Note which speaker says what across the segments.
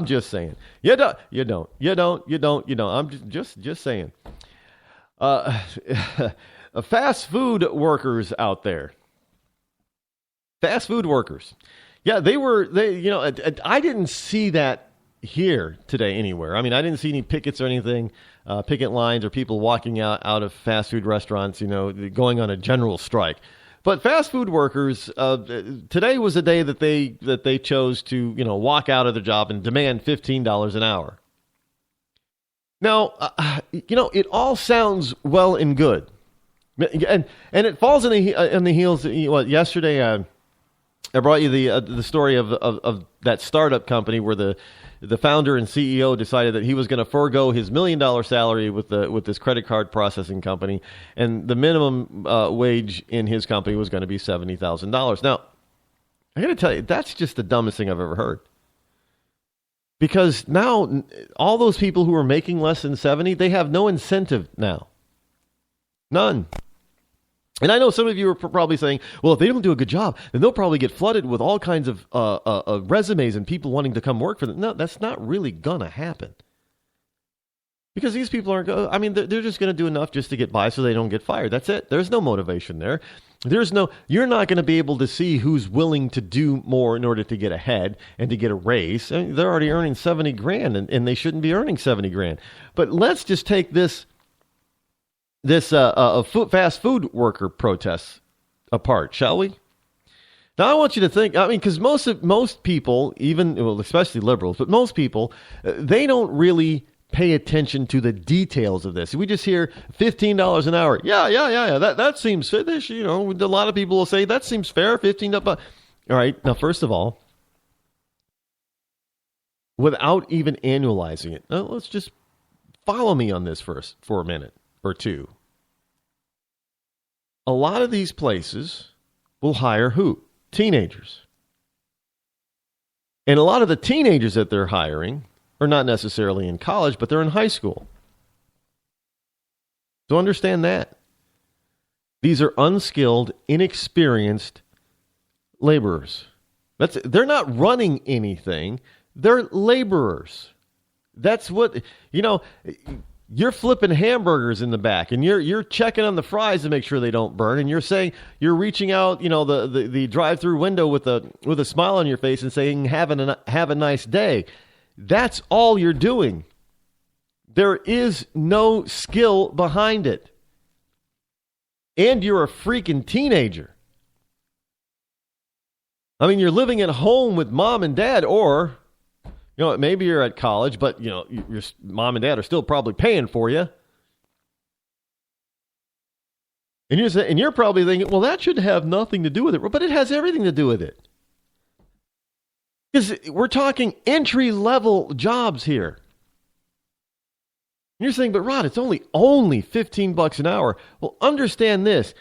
Speaker 1: just saying. You don't. I'm just saying. Fast food workers out there. Fast food workers. Yeah, I didn't see that here today anywhere. I mean, I didn't see any pickets or anything, picket lines or people walking out of fast food restaurants, going on a general strike. But fast food workers, today was a day that they chose to, walk out of their job and demand $15 an hour. Now, it all sounds well and good, and it falls in the heels. Yesterday I brought you the story of that startup company where the founder and CEO decided that he was going to forego his $1 million salary with this credit card processing company, and the minimum wage in his company was going to be $70,000. Now, I got to tell you, that's just the dumbest thing I've ever heard. Because now all those people who are making less than 70, they have no incentive now. None. And I know some of you are probably saying, well, if they don't do a good job, then they'll probably get flooded with all kinds of resumes and people wanting to come work for them. No, that's not really going to happen. Because these people aren't they're just going to do enough just to get by so they don't get fired. That's it. There's no motivation there. You're not going to be able to see who's willing to do more in order to get ahead and to get a raise. I mean, they're already earning $70,000 and they shouldn't be earning $70,000. But let's just take this fast food worker protests apart, shall we? Now, I want you to think, because most people, especially liberals, but most people, they don't really pay attention to the details of this. We just hear $15 an hour. Yeah. That seems fair. A lot of people will say that seems fair. $15. All right. Now, first of all, without even annualizing it, let's just follow me on this first for a minute or two. A lot of these places will hire who? Teenagers. And a lot of the teenagers that they're hiring are not necessarily in college, but they're in high school. So understand that. These are unskilled, inexperienced laborers. They're not running anything. They're laborers. That's what, you're flipping hamburgers in the back and you're checking on the fries to make sure they don't burn. And you're reaching out, the drive-through window with a smile on your face and saying, have a nice day. That's all you're doing. There is no skill behind it. And you're a freaking teenager. You're living at home with mom and dad, or, maybe you're at college, but, your mom and dad are still probably paying for you. And you're probably thinking, well, that should have nothing to do with it. But it has everything to do with it. Because we're talking entry-level jobs here. And you're saying, but Rod, it's only $15 an hour. Well, understand this.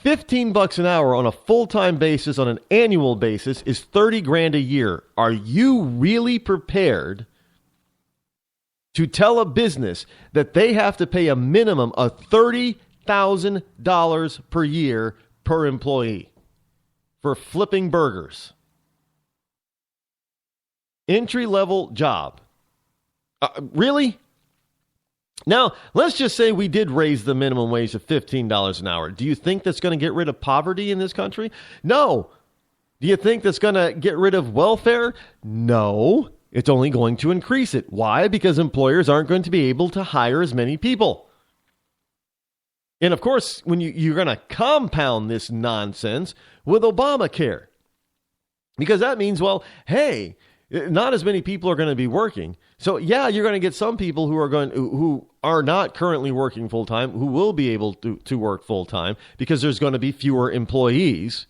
Speaker 1: $15 an hour on a full-time basis, on an annual basis, is $30,000 a year. Are you really prepared to tell a business that they have to pay a minimum of $30,000 per year per employee for flipping burgers? Entry-level job. Really? Now, let's just say we did raise the minimum wage to $15 an hour. Do you think that's going to get rid of poverty in this country? No. Do you think that's going to get rid of welfare? No. It's only going to increase it. Why? Because employers aren't going to be able to hire as many people. And of course, when you're going to compound this nonsense with Obamacare. Because that means, well, hey, not as many people are going to be working. So yeah, you're going to get some people who are not currently working full time, who will be able to work full time because there's going to be fewer employees.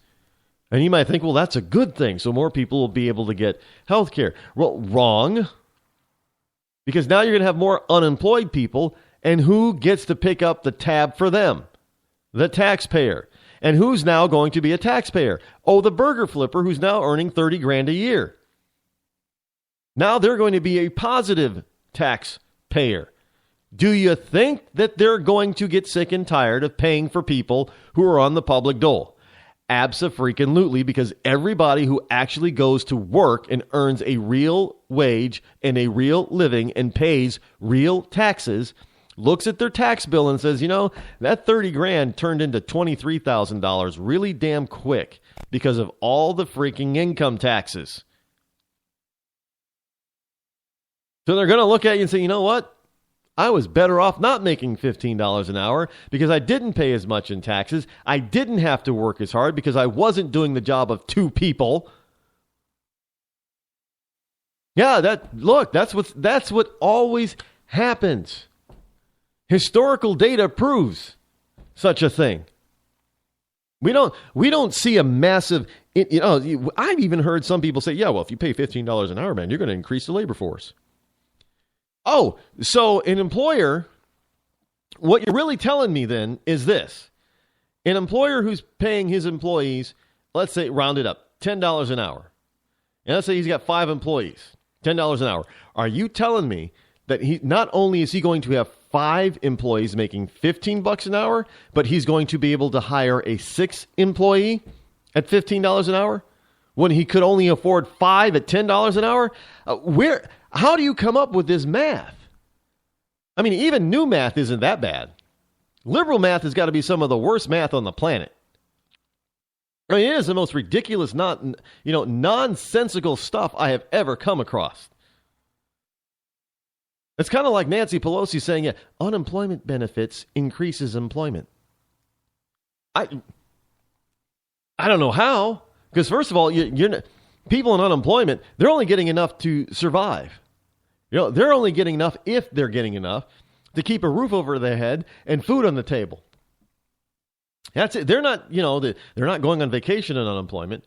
Speaker 1: And you might think, well, that's a good thing. So more people will be able to get health care. Well, wrong. Because now you're going to have more unemployed people. And who gets to pick up the tab for them? The taxpayer. And who's now going to be a taxpayer? Oh, the burger flipper who's now earning $30,000 a year. Now they're going to be a positive taxpayer. Do you think that they're going to get sick and tired of paying for people who are on the public dole? Abso-freaking-lutely, because everybody who actually goes to work and earns a real wage and a real living and pays real taxes looks at their tax bill and says, that 30 grand turned into $23,000 really damn quick because of all the freaking income taxes. So they're going to look at you and say, you know what? I was better off not making $15 an hour because I didn't pay as much in taxes. I didn't have to work as hard because I wasn't doing the job of two people. Yeah, that's what always happens. Historical data proves such a thing. We don't see a massive, I've even heard some people say, yeah, well, if you pay $15 an hour, man, you're going to increase the labor force. Oh, so an employer, what you're really telling me then is this. An employer who's paying his employees, let's say round it up, $10 an hour. And let's say he's got 5 employees, $10 an hour. Are you telling me that he not only is he going to have 5 employees making $15 an hour, but he's going to be able to hire a 6th employee at $15 an hour when he could only afford 5 at $10 an hour? How do you come up with this math? I mean, even new math isn't that bad. Liberal math has got to be some of the worst math on the planet. I mean, it is the most ridiculous, nonsensical stuff I have ever come across. It's kind of like Nancy Pelosi saying, yeah, unemployment benefits increases employment. I don't know how, because first of all, people in unemployment, they're only getting enough to survive. They're only getting enough, if they're getting enough, to keep a roof over their head and food on the table. That's it. They're not, they're not going on vacation in unemployment.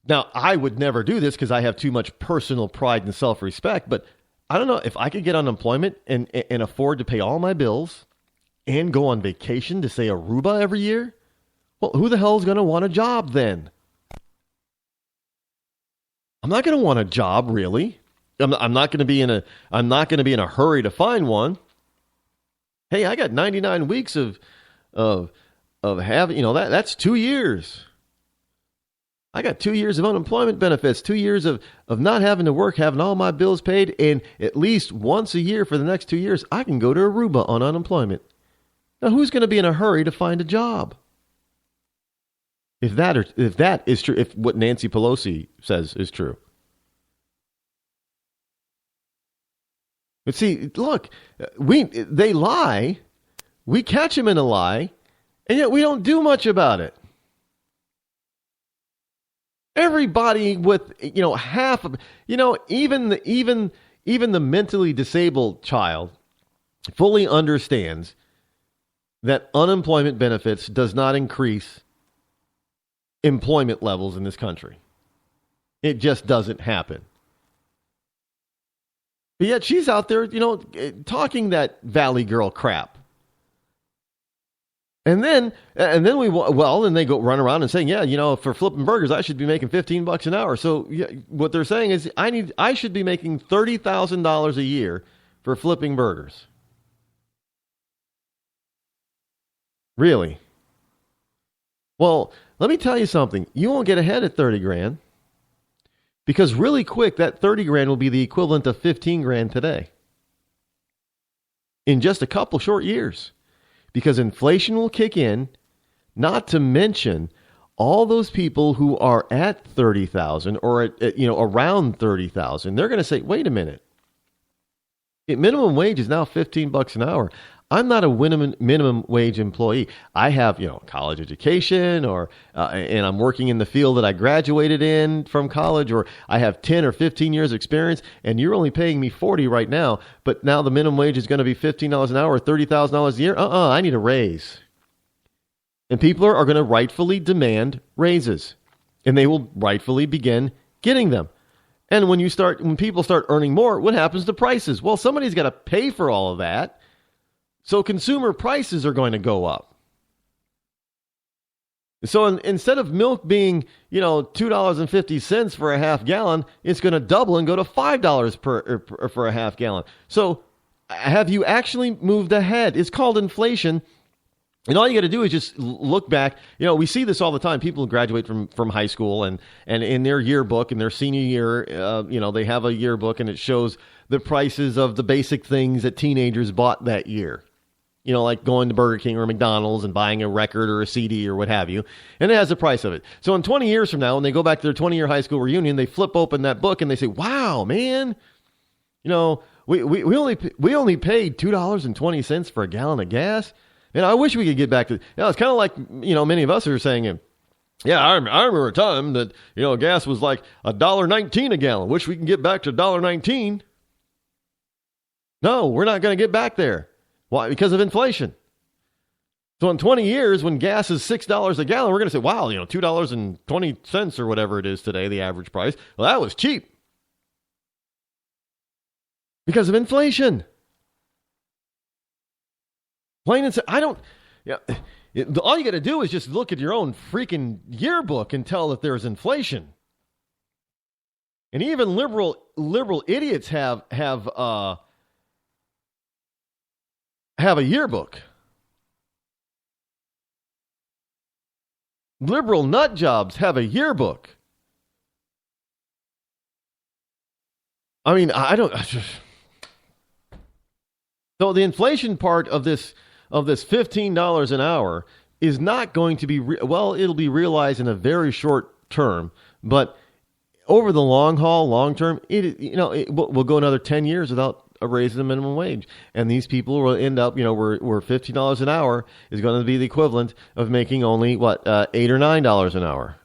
Speaker 1: Now, I would never do this because I have too much personal pride and self-respect, but I don't know if I could get unemployment and afford to pay all my bills and go on vacation to, say, Aruba every year. Well, who the hell is going to want a job then? I'm not going to want a job, really. I'm not going to be in a hurry to find one. Hey, I got 99 weeks of having, that's 2 years. I got 2 years of unemployment benefits, 2 years of not having to work, having all my bills paid, and at least once a year for the next 2 years, I can go to Aruba on unemployment. Now, who's going to be in a hurry to find a job? If that is true, if what Nancy Pelosi says is true. But see, look, they lie, we catch them in a lie, and yet we don't do much about it. Everybody with, half of, even the mentally disabled child fully understands that unemployment benefits does not increase employment levels in this country. It just doesn't happen. But yet she's out there, talking that Valley Girl crap. And then they go run around and saying, yeah, for flipping burgers, I should be making $15 an hour. So what they're saying is I should be making $30,000 a year for flipping burgers. Really? Well, let me tell you something. You won't get ahead at 30 grand. Because really quick, that 30 grand will be the equivalent of 15 grand today. In just a couple short years. Because inflation will kick in, not to mention all those people who are at 30,000 or at around 30,000, they're going to say, wait a minute. Minimum wage is now $15 an hour. I'm not a minimum wage employee. I have, college education and I'm working in the field that I graduated in from college, or I have 10 or 15 years experience and you're only paying me 40 right now, but now the minimum wage is going to be $15 an hour or $30,000 a year. I need a raise. And people are going to rightfully demand raises, and they will rightfully begin getting them. And when people start earning more, what happens to prices? Well, somebody's got to pay for all of that. So consumer prices are going to go up. So instead of milk being, $2.50 for a half gallon, it's going to double and go to $5 for a half gallon. So have you actually moved ahead? It's called inflation. And all you got to do is just look back. We see this all the time. People graduate from high school and in their yearbook, in their senior year, they have a yearbook and it shows the prices of the basic things that teenagers bought that year. Like going to Burger King or McDonald's and buying a record or a CD or what have you. And it has the price of it. So in 20 years from now, when they go back to their 20-year high school reunion, they flip open that book and they say, wow, man, we only paid $2.20 for a gallon of gas. And I wish we could get back to, it's kind of like, many of us are saying, yeah, I remember a time that, gas was like $1.19 a gallon. Wish we can get back to $1.19. No, we're not going to get back there. Why? Because of inflation. So in 20 years, when gas is $6 a gallon, we're going to say, wow, $2.20 or whatever it is today, the average price. Well, that was cheap. Because of inflation. Plain and simple. All you got to do is just look at your own freaking yearbook and tell that there's inflation. And even liberal idiots have a yearbook. Liberal nut jobs have a yearbook. I mean, so the inflation part of this $15 an hour is not going to be, it'll be realized in a very short term, but over the long haul, long term, we'll go another 10 years without a raise in the minimum wage. And these people will end up, where $15 an hour is going to be the equivalent of making only, $8 or $9 an hour.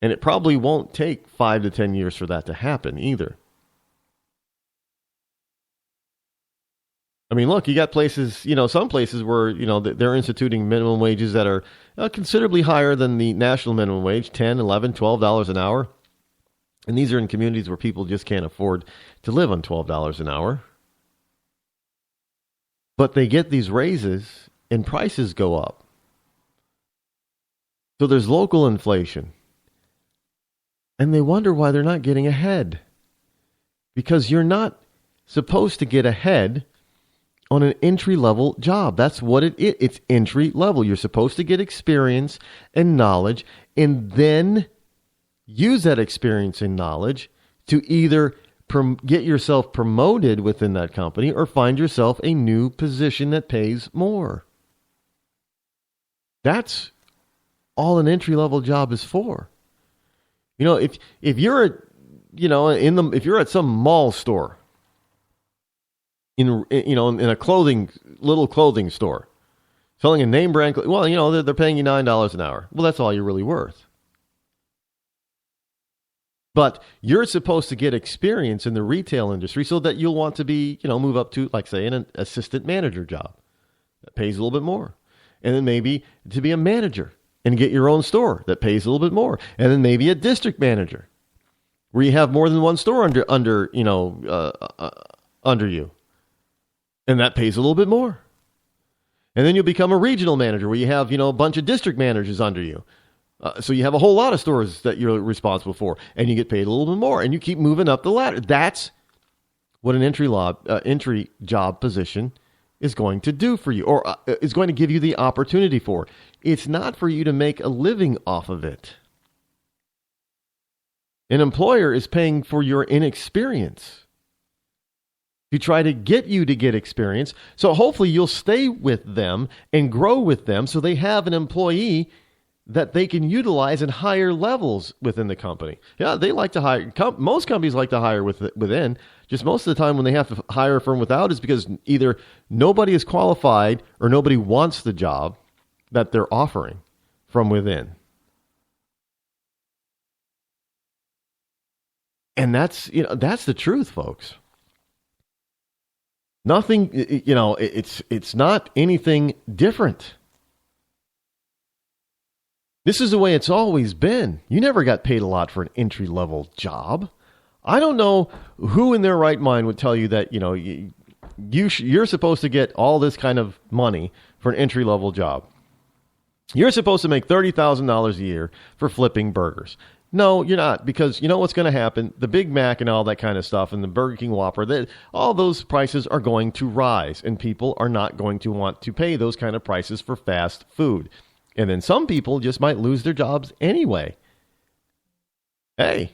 Speaker 1: And it probably won't take 5 to 10 years for that to happen either. I mean, look, you got places, some places where, they're instituting minimum wages that are considerably higher than the national minimum wage, $10, $11, $12 an hour. And these are in communities where people just can't afford to live on $12 an hour. But they get these raises and prices go up. So there's local inflation. And they wonder why they're not getting ahead. Because you're not supposed to get ahead on an entry-level job. That's what it is. It's entry level. You're supposed to get experience and knowledge and then use that experience and knowledge to either get yourself promoted within that company or find yourself a new position that pays more. That's all an entry-level job is for. If you're if you're at some mall store, in a little clothing store, selling a name brand, they're paying you $9 an hour. Well, that's all you're really worth. But you're supposed to get experience in the retail industry so that you'll want to be, move up to, like, say, an assistant manager job that pays a little bit more. And then maybe to be a manager and get your own store that pays a little bit more. And then maybe a district manager where you have more than one store under you. And that pays a little bit more. And then you'll become a regional manager where you have, a bunch of district managers under you. So you have a whole lot of stores that you're responsible for, and you get paid a little bit more, and you keep moving up the ladder. That's what an entry job position is going to do for you, or is going to give you the opportunity for. It's not for you to make a living off of it. An employer is paying for your inexperience to try to get you to get experience. So hopefully you'll stay with them and grow with them so they have an employee that they can utilize in higher levels within the company. Yeah, they like to hire. Most companies like to hire within. Just most of the time when they have to hire from without is because either nobody is qualified or nobody wants the job that they're offering from within. And that's the truth, folks. Nothing, it's not anything different. This is the way it's always been. You never got paid a lot for an entry-level job. I don't know who in their right mind would tell you that, you're supposed to get all this kind of money for an entry-level job. You're supposed to make $30,000 a year for flipping burgers. No, you're not, because you know what's going to happen? The Big Mac and all that kind of stuff and the Burger King Whopper, all those prices are going to rise, and people are not going to want to pay those kind of prices for fast food. And then some people just might lose their jobs anyway. Hey,